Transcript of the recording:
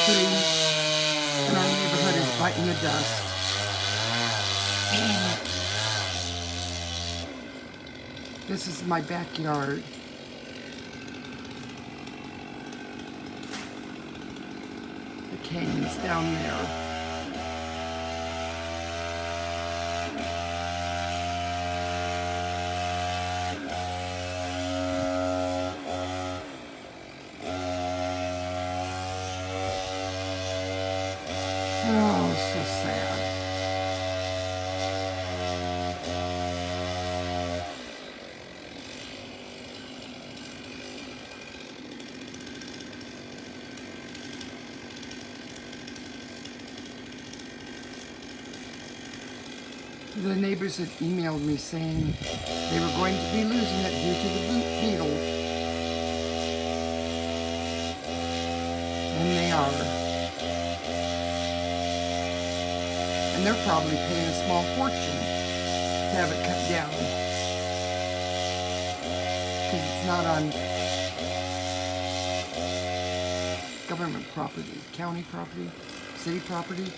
tree in our neighborhood is biting the dust. This is my backyard. The canyon's down there. Oh, so sad. The neighbors had emailed me saying they were going to be losing it due to the beetles. And they are. And they're probably paying a small fortune to have it cut down. Because it's not on government property, county property, city property.